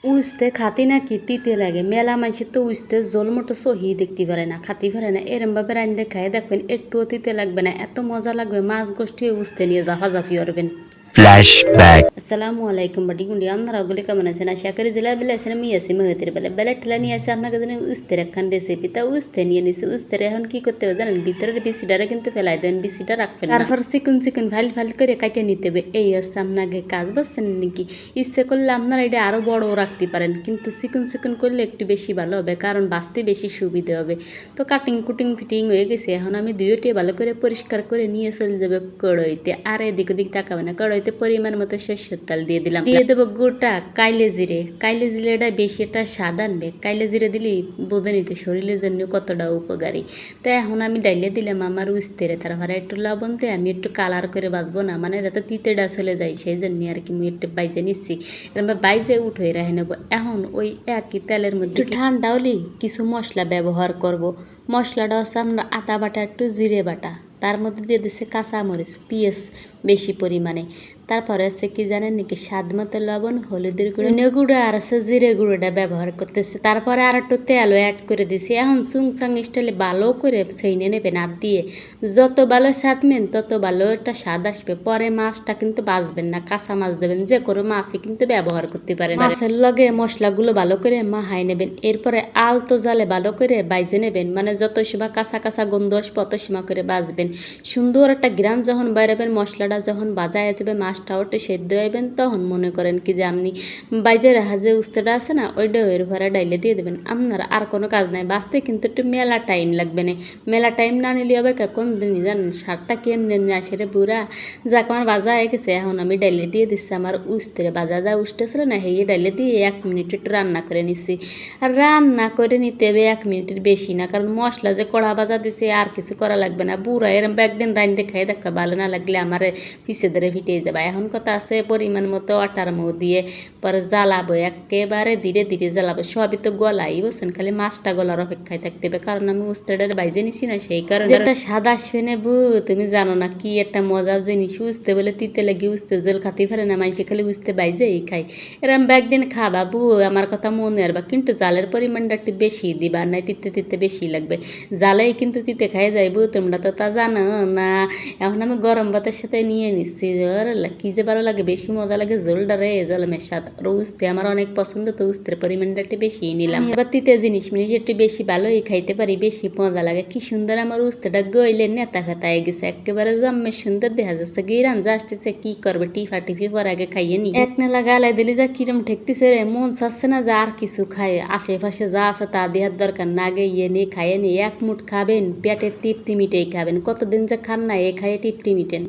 উস্তে খাতি নাকি তিতে লাগে মেলা মাইসে তো উস্তে জল মতো সহি দেখতে পারে না খাতি পারে না এরমভাবে রান্ধে খায় দেখবেন একটুও তিতে লাগবে না এত মজা লাগবে মাছ গোষ্ঠী উস্তে নিয়ে জাফাজাফি করবেন। Flashback. আসসালামু আলাইকুম বাটি গুন্ডি আপনারা ওগুলি কেমন আছেন আশা করি জেলা বেলে আছেন আমি আছি মেহেতের বেলে ঠেলা নিয়ে আসে আপনাকে জানি উস্তের একখান রেসিপি তা উস্তে নিয়ে নিছি উস্তের এখন কি করতে হবে জানেন ভিতরের বিসিটারে কিন্তু ফেলাই দেন বিসিটা রাখবেন না তারপর চিকন ফাইল করে কাটে নিতে হবে এই হচ্ছে আপনাকে কাজ বুঝছেন নাকি ইচ্ছে করলে আপনারা এটা আরও বড় রাখতে পারেন কিন্তু চিকন করলে একটু বেশি ভালো হবে কারণ বাঁচতে বেশি সুবিধা হবে। তো কাটিং কুটিং ফিটিং হয়ে গেছে এখন আমি দুইটি ভালো করে পরিষ্কার করে নিয়ে চলে যাবে কড়াইতে আর এদিক ওদিক তাকাবে না কড়াইতে পরিমাণ মতো সরষের তেল দিয়ে দিলাম দিয়ে দেবো গোটা কাইলে জিরেটা বেশি একটা স্বাদ আনবে কাইলে জিরে দিলেই বোঝে নিতে শরীরের জন্য কতটা উপকারী। তাই এখন আমি ডাইলে দিলাম আমার উস্তেরে তারপরে একটু লবণ দিয়ে আমি একটু কালার করে বাঁচবো না মানে যাতে তিতেটা চলে যায় সেই জন্য আর কি আমি একটু বাইজে নিচ্ছি এরকম বাইজে উঠে রেখে নেবো। এখন ওই একই তেলের মধ্যে ঠান্ডা হলে কিছু মশলা ব্যবহার করব। মশলাটা হচ্ছে আমরা আদা বাটা একটু জিরে বাটা তার মধ্যে দিয়ে দিচ্ছে কাঁচামরিচ পেঁয়াজ বেশি পরিমাণে তারপরে হচ্ছে কি জানেন নাকি স্বাদ মতো লবণ হলুদের গুঁড়ো আর হচ্ছে জিরে গুঁড়োটা ব্যবহার করতেছে তারপরে আর একটু তেলও অ্যাড করে দিছি এখন চুংচাং স্টাইলে ভালো করে ছেইনে নেবেন হাত দিয়ে যত ভালো স্বাদমেন তত ভালো একটা স্বাদ আসবে পরে মাছটা কিন্তু বাঁচবেন না কাঁচা মাছ দেবেন যে কোনো মাছই কিন্তু ব্যবহার করতে পারেন মাছের লগে মশলাগুলো ভালো করে মাহাই নেবেন এরপরে আলতো জালে ভালো করে বাইজে নেবেন মানে যত সময় কাঁচা গন্ধ আসবে অত সময় করে বাজবেন সুন্দর একটা গ্রাম যখন বাইরাবেন মশলাটা যখন বাজায় যাবে মাছটা ওটা সেদ্ধ হইবেন তখন মনে করেন কি যে আপনি বাইজে রাখা যে উস্তেটা আছে না ওইটা এর ভরা ডাইলে দিয়ে দেবেন আপনারা আর কোনো কাজ নাই বাঁচতে কিন্তু একটু মেলা টাইম লাগবে না মেলা টাইম না নিলে হবে কোন দিন জানেন সারটা কেমন আসে রে বুড়া যাক আমার বাজা হয়ে গেছে এখন আমি ডাইলে দিয়ে দিচ্ছি আমার উস্তেরে বাজা যা উস্তে ছিল না সেই ডাইলে দিয়ে 1 মিনিট একটু রান্না করে নিচ্ছি আর রান্না করে নিতে হবে 1 মিনিটের বেশি না কারণ মশলা যে কড়া ভাজা দিছে আর কিছু করা লাগবে না বুড়া এরম একদিন রাইন্দে খাই দেখা ভালো না লাগলে আমার পিছে ধরে ফিটে যাবে। এখন কথা আছে পরিমাণ মতো আটার মৌ দিয়ে পরে জ্বালাবো একেবারে ধীরে ধীরে জ্বালাবো সবই তো গলাই বলছেন খালি মাছটা গলার অপেক্ষায় থাকতে হবে কারণ আমি উস্তেটার বাইজে নিছি না সেই কারণে একটা স্বাদ আসবে না বু তুমি জানো না কি একটা মজার জিনিস উস্তে বলে তিতে লেগে উস্তে জল খাতে পারে না মাইসে খালি উস্তে বাইজেই খাই এরম একদিন খাবা বু আমার কথা মনে আসবা কিন্তু জালের পরিমাণটা একটু বেশি দিবা নাই তিতে বেশি লাগবে জালেই কিন্তু তিতে খাই যাইবো তোমরা তো তা জানো না। এখন আমি গরম ভাতের সাথে নিয়ে নিচ্ছি কি যে ভালো লাগে বেশি মজা লাগে জলটা রে জলমের স্বাদ আর উস্তে আমার অনেক পছন্দ তো উস্তের পরিমাণটা একটু বেশি নিলাম এবার তিতে জিনিস একটু বেশি ভালোই খাইতে পারি বেশি মজা লাগে কি সুন্দর আমার উস্তেটা গইলে নেতা ফেতায় গেছে একেবারে জম্মে সুন্দর দেখা যাচ্ছে গিরান যা আসতেছে কি করবে টিফি পর আগে খাইয়ে নি এক নেলা গালায় দিলে যা কিরম ঠেকতেছে রে মন চাচ্ছে না যা আর কিছু খায় আশেপাশে যা আছে তা দেওয়ার দরকার না আগে ইয়ে নিয়ে খাইয়ে নি এক মুঠ খাবেন পেটে তৃপ্তি মিটেই খাবেন কতদিন যে খান না এ খাইয়ে তৃপ্তি মিটেন।